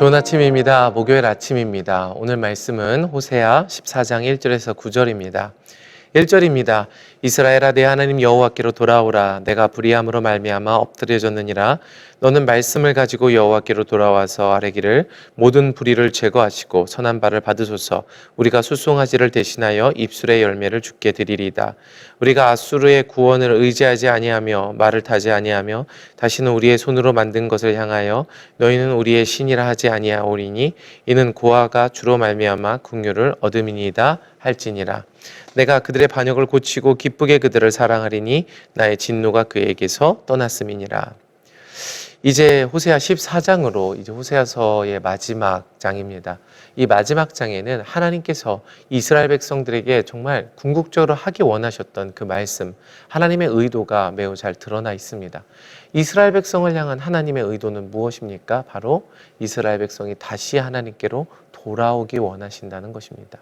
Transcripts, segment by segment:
좋은 아침입니다. 목요일 아침입니다. 오늘 말씀은 호세아 14장 1절에서 9절입니다. 1절입니다. 이스라엘아 내 하나님 여호와께로 돌아오라. 내가 불의함으로 말미암아 엎드려졌느니라. 너는 말씀을 가지고 여호와께로 돌아와서 아뢰기를 모든 불의를 제거하시고 선한 바를 받으소서. 우리가 수송아지를 대신하여 입술의 열매를 주께 드리리이다. 우리가 아수르의 구원을 의지하지 아니하며 말을 타지 아니하며 다시는 우리의 손으로 만든 것을 향하여 너희는 우리의 신이라 하지 아니하오리니 이는 고아가 주로 말미암아 긍휼을 얻음이니이다 할지니라. 내가 그들의 반역을 고치고 기쁘게 그들을 사랑하리니 나의 진노가 그에게서 떠났음이니라. 이제 호세아 14장으로 이제 호세아서의 마지막 장입니다. 이 마지막 장에는 하나님께서 이스라엘 백성들에게 정말 궁극적으로 하기 원하셨던 그 말씀, 하나님의 의도가 매우 잘 드러나 있습니다. 이스라엘 백성을 향한 하나님의 의도는 무엇입니까? 바로 이스라엘 백성이 다시 하나님께로 돌아오기 원하신다는 것입니다.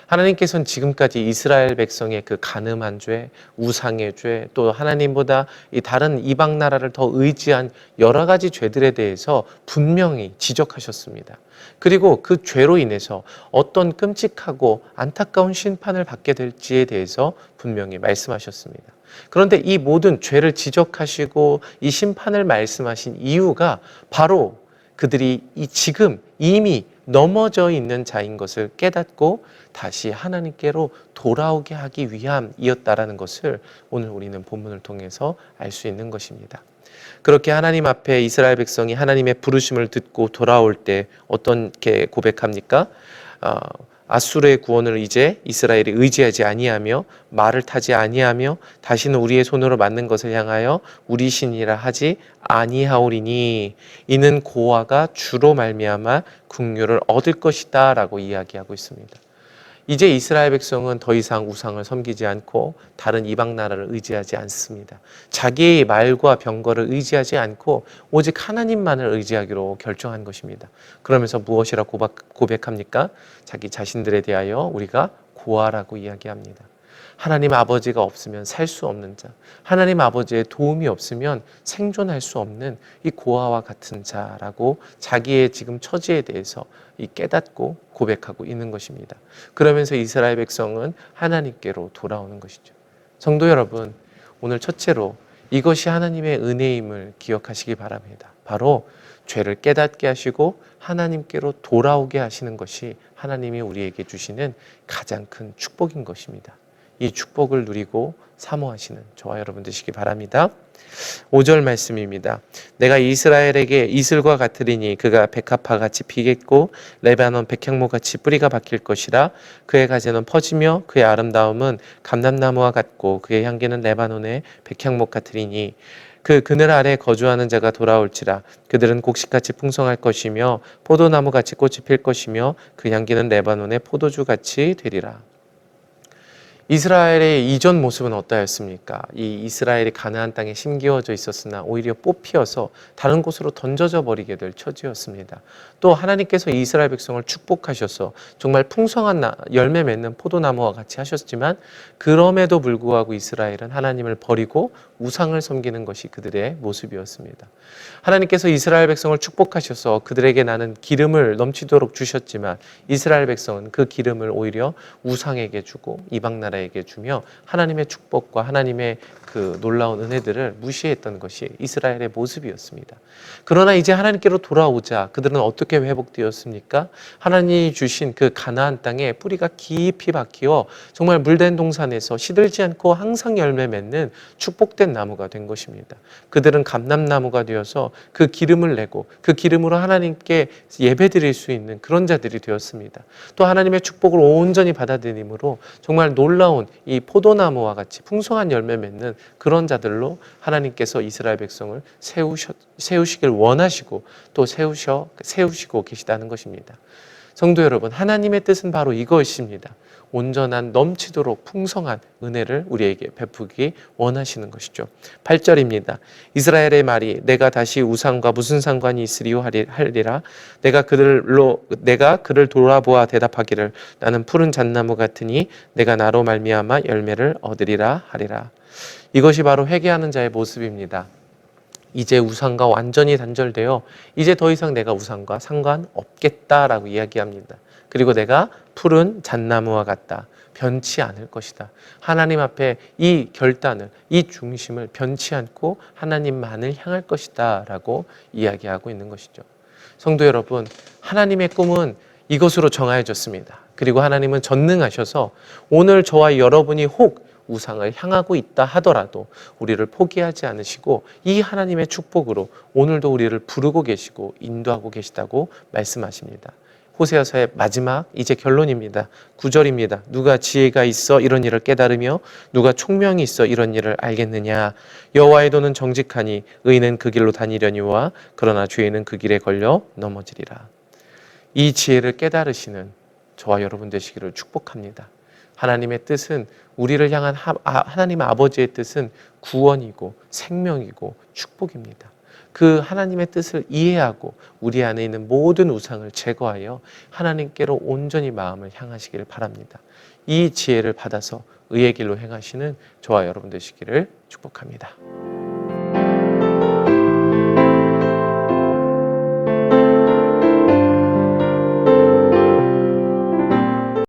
하나님께서는 지금까지 이스라엘 백성의 그 간음한 죄, 우상의 죄, 또 하나님보다 이 다른 이방 나라를 더 의지한 여러 가지 죄들에 대해서 분명히 지적하셨습니다. 그리고 그 죄로 인해서 어떤 끔찍하고 안타까운 심판을 받게 될지에 대해서 분명히 말씀하셨습니다. 그런데 이 모든 죄를 지적하시고 이 심판을 말씀하신 이유가 바로 그들이 지금 이미 넘어져 있는 자인 것을 깨닫고 다시 하나님께로 돌아오게 하기 위함이었다라는 것을 오늘 우리는 본문을 통해서 알 수 있는 것입니다. 그렇게 하나님 앞에 이스라엘 백성이 하나님의 부르심을 듣고 돌아올 때 어떻게 고백합니까? 아수르의 구원을 이제 이스라엘이 의지하지 아니하며 말을 타지 아니하며 다시는 우리의 손으로 만든 것을 향하여 우리 신이라 하지 아니하오리니 이는 고아가 주로 말미암아 긍휼을 얻을 것이다 라고 이야기하고 있습니다. 이제 이스라엘 백성은 더 이상 우상을 섬기지 않고 다른 이방 나라를 의지하지 않습니다. 자기의 말과 병거를 의지하지 않고 오직 하나님만을 의지하기로 결정한 것입니다. 그러면서 무엇이라 고백합니까? 자기 자신들에 대하여 우리가 고아라고 이야기합니다. 하나님 아버지가 없으면 살 수 없는 자, 하나님 아버지의 도움이 없으면 생존할 수 없는 이 고아와 같은 자라고 자기의 지금 처지에 대해서 깨닫고 고백하고 있는 것입니다. 그러면서 이스라엘 백성은 하나님께로 돌아오는 것이죠. 성도 여러분, 오늘 첫째로 이것이 하나님의 은혜임을 기억하시기 바랍니다. 바로 죄를 깨닫게 하시고 하나님께로 돌아오게 하시는 것이 하나님이 우리에게 주시는 가장 큰 축복인 것입니다. 이 축복을 누리고 사모하시는 저와 여러분 되시기 바랍니다. 5절 말씀입니다. 내가 이스라엘에게 이슬과 같으리니 그가 백합화 같이 피겠고 레바논 백향목 같이 뿌리가 박힐 것이라. 그의 가지는 퍼지며 그의 아름다움은 감람나무와 같고 그의 향기는 레바논의 백향목 같으리니 그 그늘 아래 거주하는 자가 돌아올지라. 그들은 곡식같이 풍성할 것이며 포도나무같이 꽃이 필 것이며 그 향기는 레바논의 포도주같이 되리라. 이스라엘의 이전 모습은 어떠했습니까? 이 이스라엘이 가나안 땅에 심기어져 있었으나 오히려 뽑히어서 다른 곳으로 던져져 버리게 될 처지였습니다. 또 하나님께서 이스라엘 백성을 축복하셔서 정말 풍성한 열매 맺는 포도나무와 같이 하셨지만 그럼에도 불구하고 이스라엘은 하나님을 버리고 우상을 섬기는 것이 그들의 모습이었습니다. 하나님께서 이스라엘 백성을 축복하셔서 그들에게 나는 기름을 넘치도록 주셨지만 이스라엘 백성은 그 기름을 오히려 우상에게 주고 이방 나라에게 주며 하나님의 축복과 하나님의 그 놀라운 은혜들을 무시했던 것이 이스라엘의 모습이었습니다. 그러나 이제 하나님께로 돌아오자 그들은 어떻게 회복되었습니까? 하나님이 주신 그 가나안 땅에 뿌리가 깊이 박혀 정말 물된 동산에서 시들지 않고 항상 열매 맺는 축복된 나무가 된 것입니다. 그들은 감람나무가 되어서 그 기름을 내고 그 기름으로 하나님께 예배드릴 수 있는 그런 자들이 되었습니다. 또 하나님의 축복을 온전히 받아들임으로 정말 놀라운 이 포도나무와 같이 풍성한 열매 맺는 그런 자들로 하나님께서 이스라엘 백성을 세우시길 원하시고 또 세우시고 계시다는 것입니다. 성도 여러분, 하나님의 뜻은 바로 이것입니다. 온전한 넘치도록 풍성한 은혜를 우리에게 베푸기 원하시는 것이죠. 8절입니다. 이스라엘의 말이 내가 다시 우상과 무슨 상관이 있으리요 하리라. 내가 그를 돌아보아 대답하기를 나는 푸른 잣나무 같으니 내가 나로 말미암아 열매를 얻으리라 하리라. 이것이 바로 회개하는 자의 모습입니다. 이제 우상과 완전히 단절되어 이제 더 이상 내가 우상과 상관없겠다라고 이야기합니다. 그리고 내가 푸른 잣나무와 같다. 변치 않을 것이다. 하나님 앞에 이 결단을, 이 중심을 변치 않고 하나님만을 향할 것이다 라고 이야기하고 있는 것이죠. 성도 여러분, 하나님의 꿈은 이것으로 정하여졌습니다. 그리고 하나님은 전능하셔서 오늘 저와 여러분이 혹 우상을 향하고 있다 하더라도 우리를 포기하지 않으시고 이 하나님의 축복으로 오늘도 우리를 부르고 계시고 인도하고 계시다고 말씀하십니다. 호세아서의 마지막 이제 결론입니다. 9절입니다. 누가 지혜가 있어 이런 일을 깨달으며 누가 총명이 있어 이런 일을 알겠느냐. 여호와의 도는 정직하니 의인은 그 길로 다니려니와 그러나 죄인은 그 길에 걸려 넘어지리라. 이 지혜를 깨달으시는 저와 여러분 되시기를 축복합니다. 하나님의 뜻은 우리를 향한 하나님 아버지의 뜻은 구원이고 생명이고 축복입니다. 그 하나님의 뜻을 이해하고 우리 안에 있는 모든 우상을 제거하여 하나님께로 온전히 마음을 향하시기를 바랍니다. 이 지혜를 받아서 의의 길로 행하시는 저와 여러분 되시기를 축복합니다.